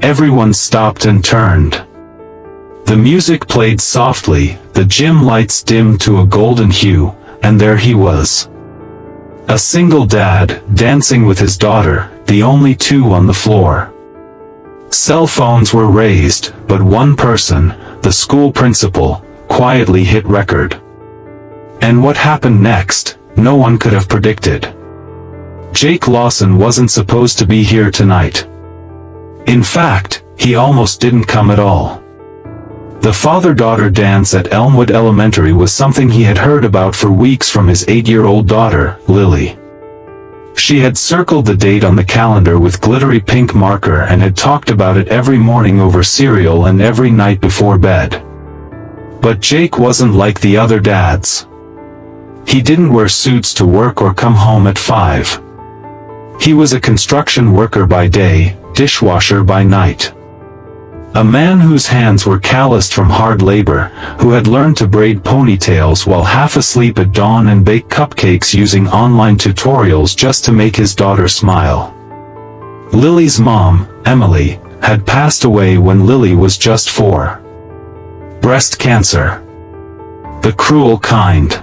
Everyone stopped and turned. The music played softly, the gym lights dimmed to a golden hue, and there he was. A single dad, dancing with his daughter, the only two on the floor. Cell phones were raised, but one person, the school principal, quietly hit record. And what happened next, no one could have predicted. Jake Lawson wasn't supposed to be here tonight. In fact, he almost didn't come at all. The father-daughter dance at Elmwood Elementary was something he had heard about for weeks from his 8-year-old daughter, Lily. She had circled the date on the calendar with glittery pink marker and had talked about it every morning over cereal and every night before bed. But Jake wasn't like the other dads. He didn't wear suits to work or come home at 5. He was a construction worker by day, dishwasher by night. A man whose hands were calloused from hard labor, who had learned to braid ponytails while half asleep at dawn and bake cupcakes using online tutorials just to make his daughter smile. Lily's mom, Emily, had passed away when Lily was just 4. Breast cancer. The cruel kind.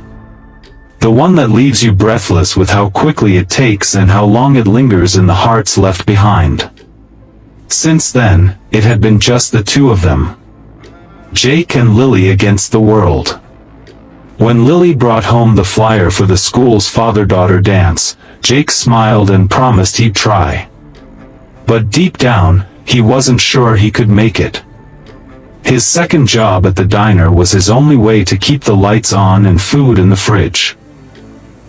The one that leaves you breathless with how quickly it takes and how long it lingers in the hearts left behind. Since then, it had been just the two of them. Jake and Lily against the world. When Lily brought home the flyer for the school's father-daughter dance, Jake smiled and promised he'd try. But deep down, he wasn't sure he could make it. His second job at the diner was his only way to keep the lights on and food in the fridge.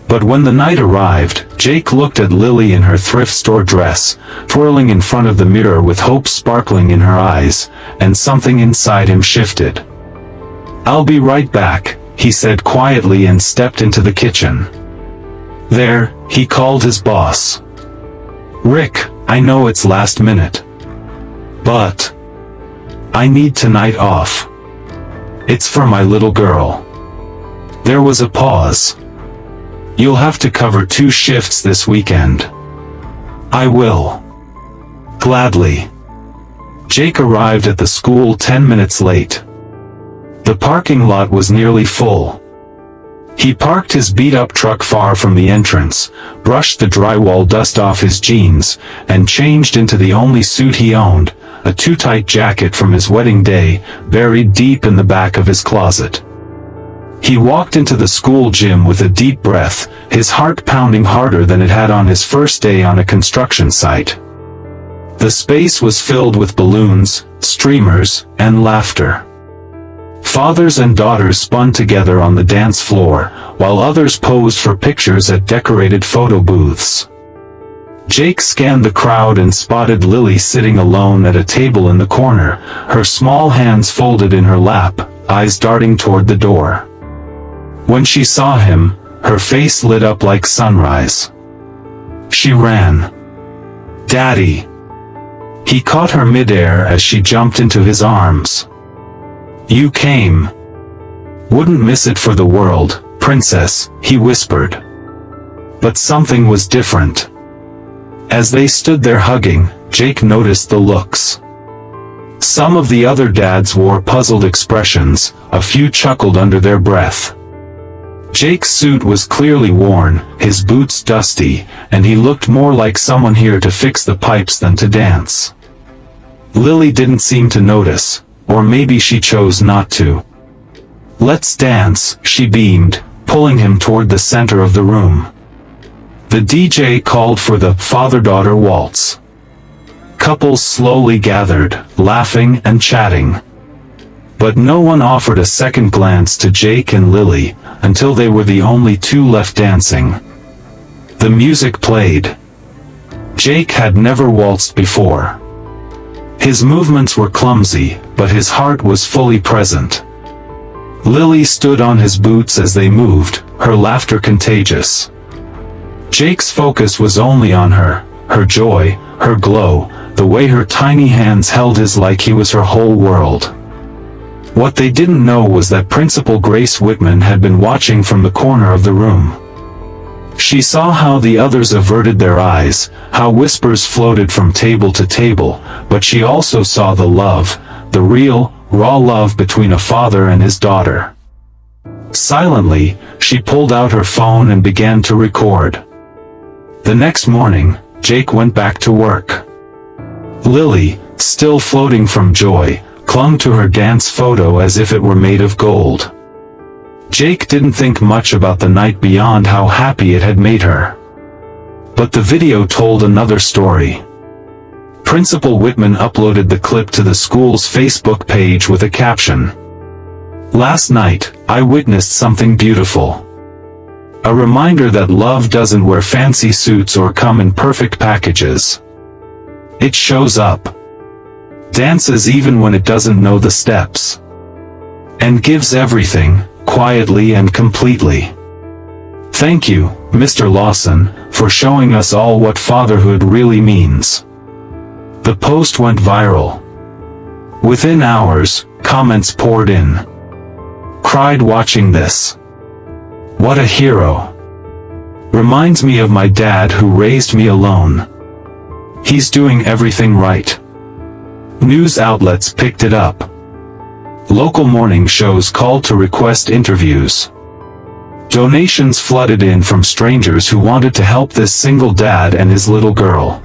But when the night arrived, Jake looked at Lily in her thrift store dress, twirling in front of the mirror with hope sparkling in her eyes, and something inside him shifted. "I'll be right back," he said quietly and stepped into the kitchen. There, he called his boss. "Rick, I know it's last minute. But I need tonight off. It's for my little girl." There was a pause. "You'll have to cover 2 shifts this weekend." "I will. Gladly." Jake arrived at the school 10 minutes late. The parking lot was nearly full. He parked his beat-up truck far from the entrance, brushed the drywall dust off his jeans, and changed into the only suit he owned, a too-tight jacket from his wedding day, buried deep in the back of his closet. He walked into the school gym with a deep breath, his heart pounding harder than it had on his first day on a construction site. The space was filled with balloons, streamers, and laughter. Fathers and daughters spun together on the dance floor, while others posed for pictures at decorated photo booths. Jake scanned the crowd and spotted Lily sitting alone at a table in the corner, her small hands folded in her lap, eyes darting toward the door. When she saw him, her face lit up like sunrise. She ran. "Daddy!" He caught her midair as she jumped into his arms. "You came. Wouldn't miss it for the world, princess," he whispered. But something was different. As they stood there hugging, Jake noticed the looks. Some of the other dads wore puzzled expressions, a few chuckled under their breath. Jake's suit was clearly worn, his boots dusty, and he looked more like someone here to fix the pipes than to dance. Lily didn't seem to notice, or maybe she chose not to. "Let's dance," she beamed, pulling him toward the center of the room. The DJ called for the father-daughter waltz. Couples slowly gathered, laughing and chatting. But no one offered a second glance to Jake and Lily, until they were the only two left dancing. The music played. Jake had never waltzed before. His movements were clumsy, but his heart was fully present. Lily stood on his boots as they moved, her laughter contagious. Jake's focus was only on her, her joy, her glow, the way her tiny hands held his like he was her whole world. What they didn't know was that Principal Grace Whitman had been watching from the corner of the room. She saw how the others averted their eyes, how whispers floated from table to table, but she also saw the love, the real, raw love between a father and his daughter. Silently, she pulled out her phone and began to record. The next morning, Jake went back to work. Lily, still floating from joy, clung to her dance photo as if it were made of gold. Jake didn't think much about the night beyond how happy it had made her. But the video told another story. Principal Whitman uploaded the clip to the school's Facebook page with a caption. "Last night, I witnessed something beautiful. A reminder that love doesn't wear fancy suits or come in perfect packages. It shows up. Dances even when it doesn't know the steps. And gives everything, quietly and completely. Thank you, Mr. Lawson, for showing us all what fatherhood really means." The post went viral. Within hours, comments poured in. "Cried watching this. What a hero. Reminds me of my dad who raised me alone. He's doing everything right." News outlets picked it up. Local morning shows called to request interviews. Donations flooded in from strangers who wanted to help this single dad and his little girl.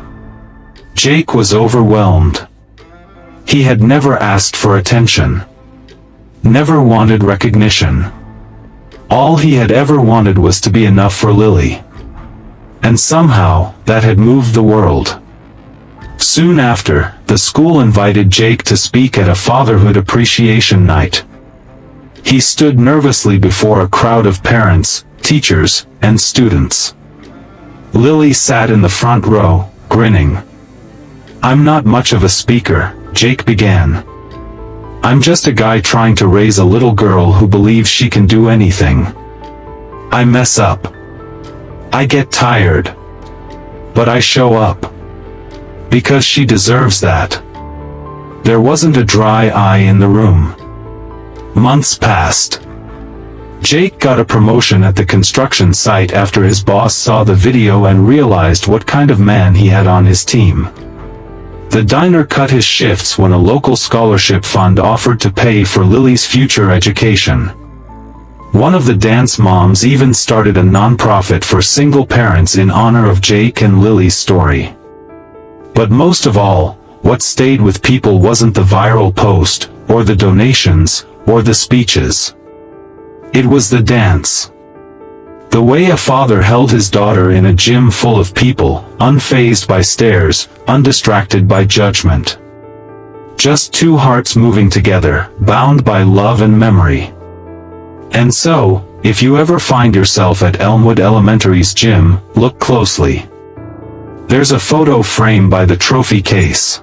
Jake was overwhelmed. He had never asked for attention. Never wanted recognition. All he had ever wanted was to be enough for Lily. And somehow, that had moved the world. Soon after, the school invited Jake to speak at a fatherhood appreciation night. He stood nervously before a crowd of parents, teachers, and students. Lily sat in the front row, grinning. "I'm not much of a speaker," Jake began. "I'm just a guy trying to raise a little girl who believes she can do anything. I mess up. I get tired. But I show up. Because she deserves that." There wasn't a dry eye in the room. Months passed. Jake got a promotion at the construction site after his boss saw the video and realized what kind of man he had on his team. The diner cut his shifts when a local scholarship fund offered to pay for Lily's future education. One of the dance moms even started a nonprofit for single parents in honor of Jake and Lily's story. But most of all, what stayed with people wasn't the viral post, or the donations, or the speeches. It was the dance. The way a father held his daughter in a gym full of people, unfazed by stares, undistracted by judgment. Just two hearts moving together, bound by love and memory. And so, if you ever find yourself at Elmwood Elementary's gym, look closely. There's a photo frame by the trophy case.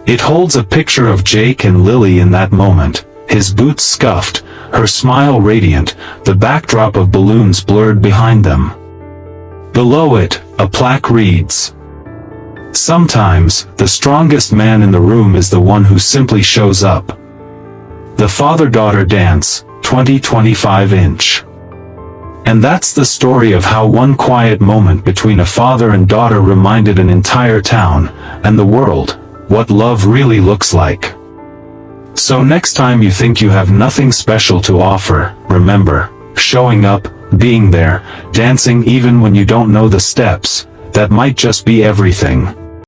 It holds a picture of Jake and Lily in that moment, his boots scuffed, her smile radiant, the backdrop of balloons blurred behind them. Below it, a plaque reads, "Sometimes, the strongest man in the room is the one who simply shows up." The Father-Daughter Dance, 2025". And that's the story of how one quiet moment between a father and daughter reminded an entire town, and the world, what love really looks like. So next time you think you have nothing special to offer, remember, showing up, being there, dancing even when you don't know the steps, that might just be everything.